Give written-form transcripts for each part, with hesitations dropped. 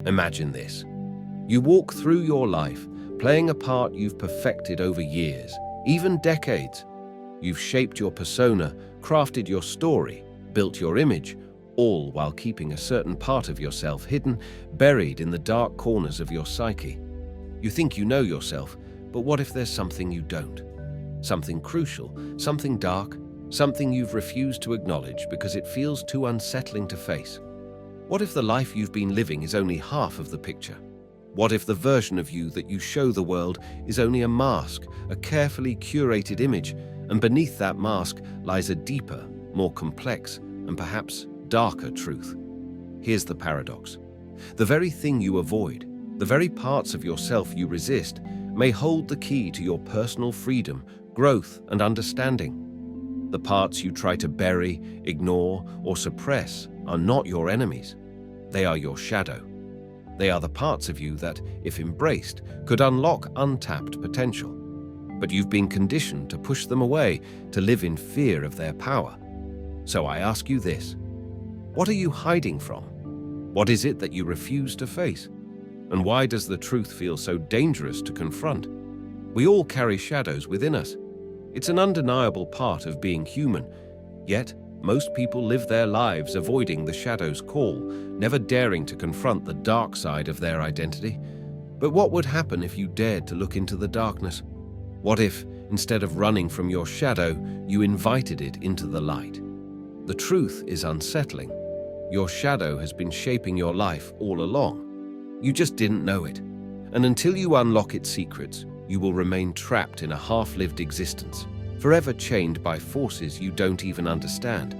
Imagine this. You walk through your life, playing a part you've perfected over years, even decades. You've shaped your persona, crafted your story, built your image, all while keeping a certain part of yourself hidden, buried in the dark corners of your psyche. You think you know yourself, but what if there's something you don't? Something crucial, something dark, something you've refused to acknowledge because it feels too unsettling to face. What if the life you've been living is only half of the picture? What if the version of you that you show the world is only a mask, a carefully curated image, and beneath that mask lies a deeper, more complex, and perhaps darker truth? Here's the paradox. The very thing you avoid, the very parts of yourself you resist, may hold the key to your personal freedom, growth, and understanding. The parts you try to bury, ignore, or suppress are not your enemies. They are your shadow. They are the parts of you that, if embraced, could unlock untapped potential. But you've been conditioned to push them away, to live in fear of their power. So I ask you this: what are you hiding from? What is it that you refuse to face? And why does the truth feel so dangerous to confront? We all carry shadows within us. It's an undeniable part of being human. Yet, most people live their lives avoiding the shadow's call, never daring to confront the dark side of their identity. But what would happen if you dared to look into the darkness? What if, instead of running from your shadow, you invited it into the light? The truth is unsettling. Your shadow has been shaping your life all along. You just didn't know it. And until you unlock its secrets, you will remain trapped in a half-lived existence, forever chained by forces you don't even understand.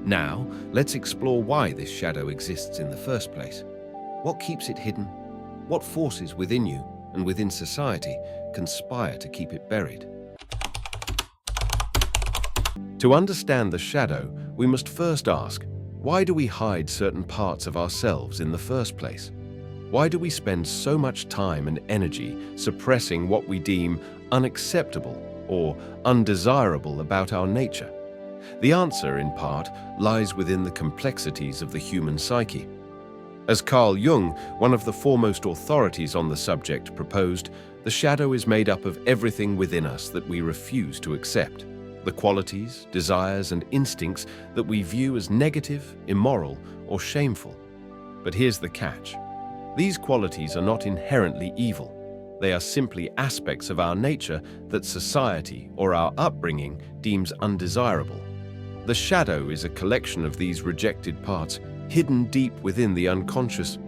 Now, let's explore why this shadow exists in the first place. What keeps it hidden? What forces within you and within society conspire to keep it buried? To understand the shadow, we must first ask, why do we hide certain parts of ourselves in the first place? Why do we spend so much time and energy suppressing what we deem unacceptable or undesirable about our nature? The answer, in part, lies within the complexities of the human psyche. As Carl Jung, one of the foremost authorities on the subject, proposed, the shadow is made up of everything within us that we refuse to accept. The qualities, desires, and instincts that we view as negative, immoral, or shameful. But here's the catch. These qualities are not inherently evil. They are simply aspects of our nature that society or our upbringing deems undesirable. The shadow is a collection of these rejected parts, hidden deep within the unconscious.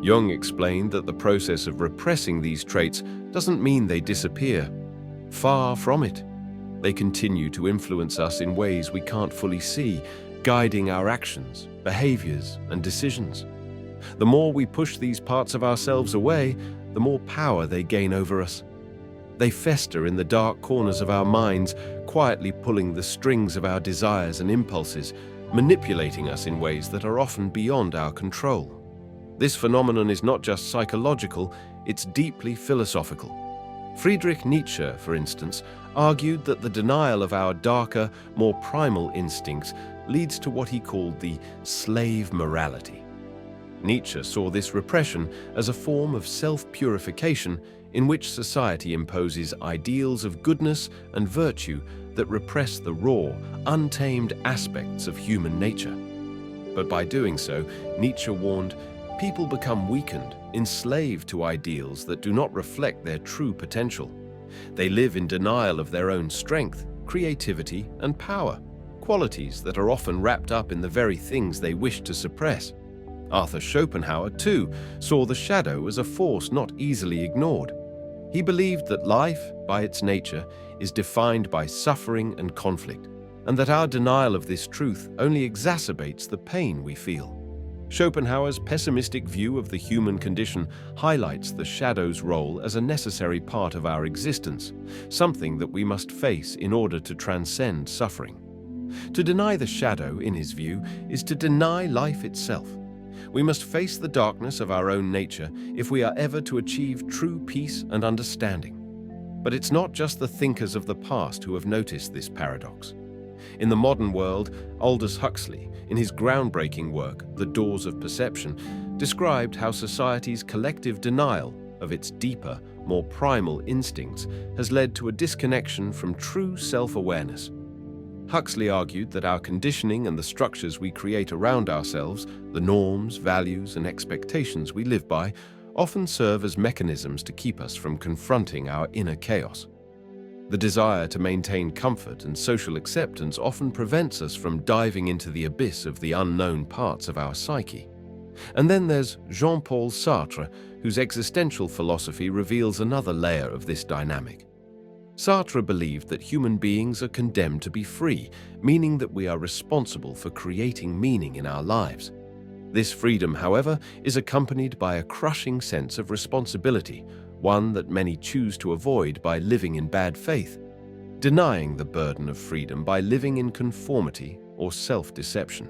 Jung explained that the process of repressing these traits doesn't mean they disappear. Far from it. They continue to influence us in ways we can't fully see, guiding our actions, behaviors, and decisions. The more we push these parts of ourselves away, the more power they gain over us. They fester in the dark corners of our minds, quietly pulling the strings of our desires and impulses, manipulating us in ways that are often beyond our control. This phenomenon is not just psychological, it's deeply philosophical. Friedrich Nietzsche, for instance, argued that the denial of our darker, more primal instincts leads to what he called the slave morality. Nietzsche saw this repression as a form of self-purification in which society imposes ideals of goodness and virtue that repress the raw, untamed aspects of human nature. But by doing so, Nietzsche warned, people become weakened, enslaved to ideals that do not reflect their true potential. They live in denial of their own strength, creativity, and power, qualities that are often wrapped up in the very things they wish to suppress. Arthur Schopenhauer, too, saw the shadow as a force not easily ignored. He believed that life, by its nature, is defined by suffering and conflict, and that our denial of this truth only exacerbates the pain we feel. Schopenhauer's pessimistic view of the human condition highlights the shadow's role as a necessary part of our existence, something that we must face in order to transcend suffering. To deny the shadow, in his view, is to deny life itself. We must face the darkness of our own nature if we are ever to achieve true peace and understanding. But it's not just the thinkers of the past who have noticed this paradox. In the modern world, Aldous Huxley, in his groundbreaking work, The Doors of Perception, described how society's collective denial of its deeper, more primal instincts has led to a disconnection from true self-awareness. Huxley argued that our conditioning and the structures we create around ourselves, the norms, values, and expectations we live by, often serve as mechanisms to keep us from confronting our inner chaos. The desire to maintain comfort and social acceptance often prevents us from diving into the abyss of the unknown parts of our psyche. And then there's Jean-Paul Sartre, whose existential philosophy reveals another layer of this dynamic. Sartre believed that human beings are condemned to be free, meaning that we are responsible for creating meaning in our lives. This freedom, however, is accompanied by a crushing sense of responsibility, one that many choose to avoid by living in bad faith, denying the burden of freedom by living in conformity or self-deception.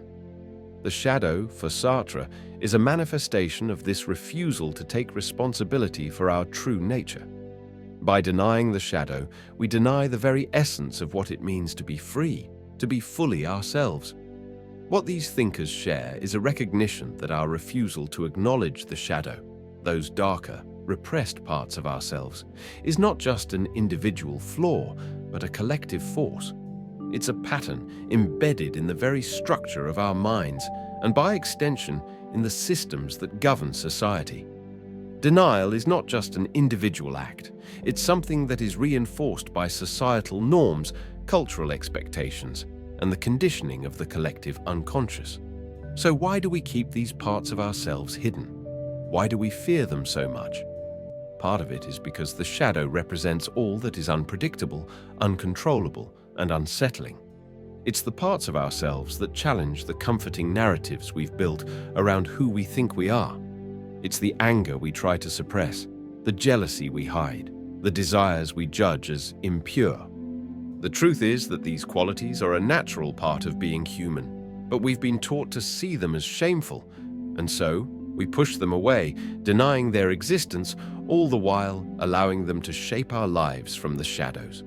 The shadow, for Sartre, is a manifestation of this refusal to take responsibility for our true nature. By denying the shadow, we deny the very essence of what it means to be free, to be fully ourselves. What these thinkers share is a recognition that our refusal to acknowledge the shadow, those darker, repressed parts of ourselves, is not just an individual flaw, but a collective force. It's a pattern embedded in the very structure of our minds, and by extension, in the systems that govern society. Denial is not just an individual act. It's something that is reinforced by societal norms, cultural expectations, and the conditioning of the collective unconscious. So why do we keep these parts of ourselves hidden? Why do we fear them so much? Part of it is because the shadow represents all that is unpredictable, uncontrollable, and unsettling. It's the parts of ourselves that challenge the comforting narratives we've built around who we think we are. It's the anger we try to suppress, the jealousy we hide, the desires we judge as impure. The truth is that these qualities are a natural part of being human, but we've been taught to see them as shameful, and so we push them away, denying their existence, all the while allowing them to shape our lives from the shadows.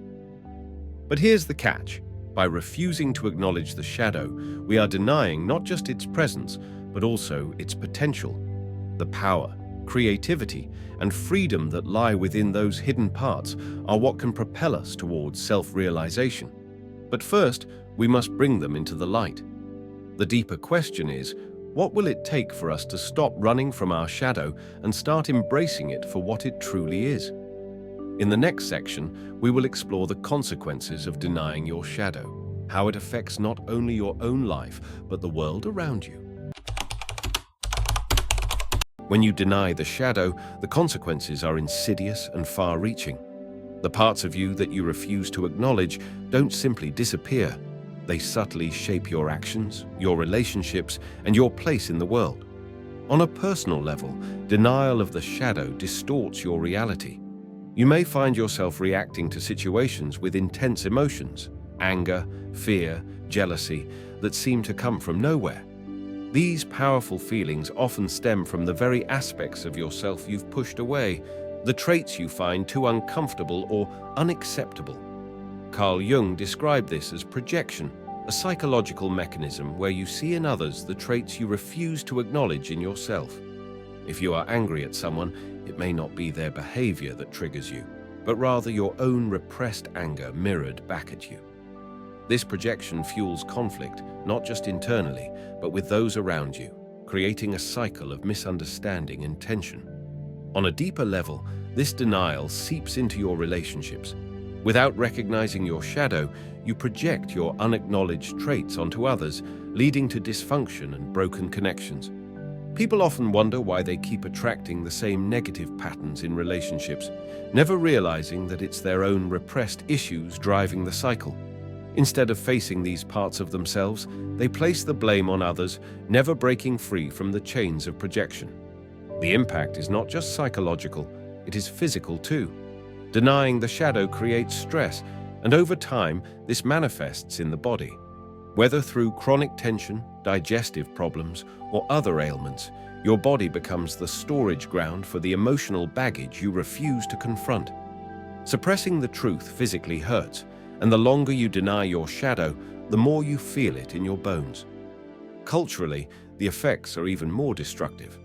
But here's the catch. By refusing to acknowledge the shadow, we are denying not just its presence, but also its potential. The power, creativity, and freedom that lie within those hidden parts are what can propel us towards self-realization. But first, we must bring them into the light. The deeper question is, what will it take for us to stop running from our shadow and start embracing it for what it truly is? In the next section, we will explore the consequences of denying your shadow, how it affects not only your own life, but the world around you. When you deny the shadow, the consequences are insidious and far-reaching. The parts of you that you refuse to acknowledge don't simply disappear. They subtly shape your actions, your relationships, and your place in the world. On a personal level, denial of the shadow distorts your reality. You may find yourself reacting to situations with intense emotions, anger, fear, jealousy, that seem to come from nowhere. These powerful feelings often stem from the very aspects of yourself you've pushed away, the traits you find too uncomfortable or unacceptable. Carl Jung described this as projection, a psychological mechanism where you see in others the traits you refuse to acknowledge in yourself. If you are angry at someone, it may not be their behavior that triggers you, but rather your own repressed anger mirrored back at you. This projection fuels conflict, not just internally, but with those around you, creating a cycle of misunderstanding and tension. On a deeper level, this denial seeps into your relationships. Without recognizing your shadow, you project your unacknowledged traits onto others, leading to dysfunction and broken connections. People often wonder why they keep attracting the same negative patterns in relationships, never realizing that it's their own repressed issues driving the cycle. Instead of facing these parts of themselves, they place the blame on others, never breaking free from the chains of projection. The impact is not just psychological, it is physical too. Denying the shadow creates stress, and over time, this manifests in the body. Whether through chronic tension, digestive problems, or other ailments, your body becomes the storage ground for the emotional baggage you refuse to confront. Suppressing the truth physically hurts, and the longer you deny your shadow, the more you feel it in your bones. Culturally, the effects are even more destructive.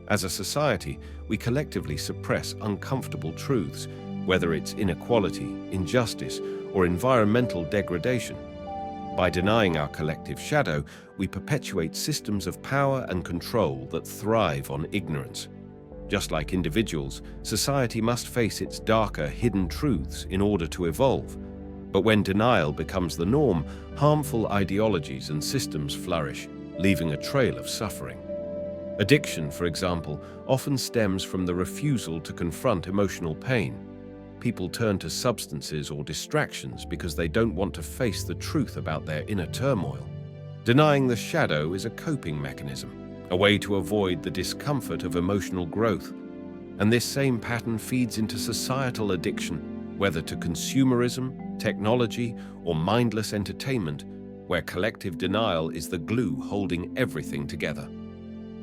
As a society, we collectively suppress uncomfortable truths, whether it's inequality, injustice, or environmental degradation. By denying our collective shadow, we perpetuate systems of power and control that thrive on ignorance. Just like individuals, society must face its darker, hidden truths in order to evolve. But when denial becomes the norm, harmful ideologies and systems flourish, leaving a trail of suffering. Addiction, for example, often stems from the refusal to confront emotional pain. People turn to substances or distractions because they don't want to face the truth about their inner turmoil. Denying the shadow is a coping mechanism, a way to avoid the discomfort of emotional growth. And this same pattern feeds into societal addiction, whether to consumerism, technology, or mindless entertainment, where collective denial is the glue holding everything together.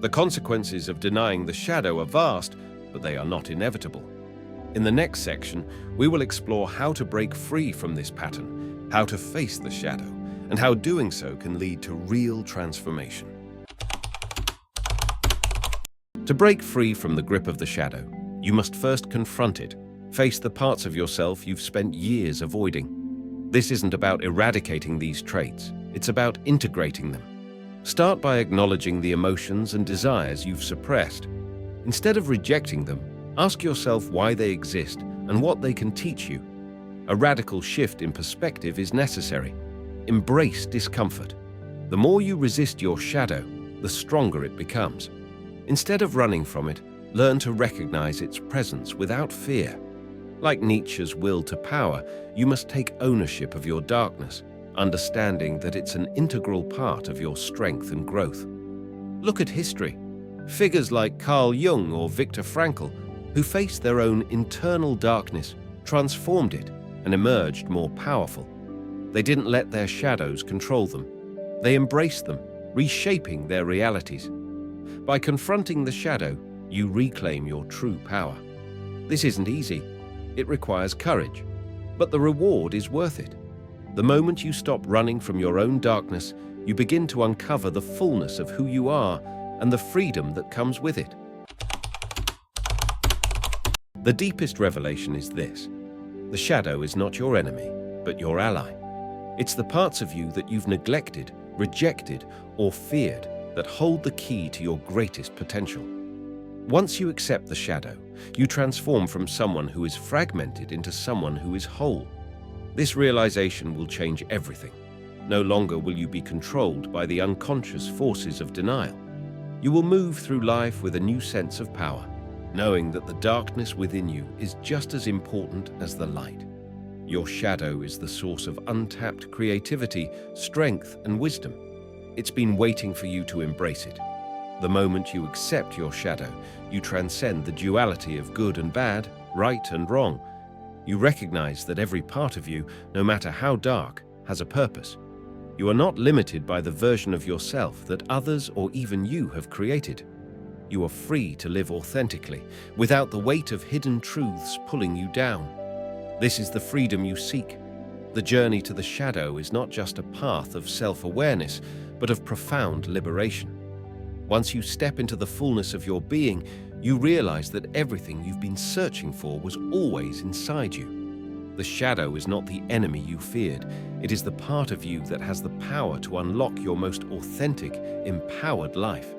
The consequences of denying the shadow are vast, but they are not inevitable. In the next section, we will explore how to break free from this pattern, how to face the shadow, and how doing so can lead to real transformation. To break free from the grip of the shadow, you must first confront it, face the parts of yourself you've spent years avoiding. This isn't about eradicating these traits, it's about integrating them. Start by acknowledging the emotions and desires you've suppressed. Instead of rejecting them, ask yourself why they exist and what they can teach you. A radical shift in perspective is necessary. Embrace discomfort. The more you resist your shadow, the stronger it becomes. Instead of running from it, learn to recognize its presence without fear. Like Nietzsche's will to power, you must take ownership of your darkness, understanding that it's an integral part of your strength and growth. Look at history. Figures like Carl Jung or Viktor Frankl, who faced their own internal darkness, transformed it, and emerged more powerful. They didn't let their shadows control them. They embraced them, reshaping their realities. By confronting the shadow, you reclaim your true power. This isn't easy. It requires courage, but the reward is worth it. The moment you stop running from your own darkness, you begin to uncover the fullness of who you are and the freedom that comes with it. The deepest revelation is this: the shadow is not your enemy, but your ally. It's the parts of you that you've neglected, rejected, or feared that hold the key to your greatest potential. Once you accept the shadow, you transform from someone who is fragmented into someone who is whole. This realization will change everything. No longer will you be controlled by the unconscious forces of denial. You will move through life with a new sense of power, knowing that the darkness within you is just as important as the light. Your shadow is the source of untapped creativity, strength, and wisdom. It's been waiting for you to embrace it. The moment you accept your shadow, you transcend the duality of good and bad, right and wrong. You recognize that every part of you, no matter how dark, has a purpose. You are not limited by the version of yourself that others or even you have created. You are free to live authentically, without the weight of hidden truths pulling you down. This is the freedom you seek. The journey to the shadow is not just a path of self-awareness, but of profound liberation. Once you step into the fullness of your being, you realize that everything you've been searching for was always inside you. The shadow is not the enemy you feared. It is the part of you that has the power to unlock your most authentic, empowered life.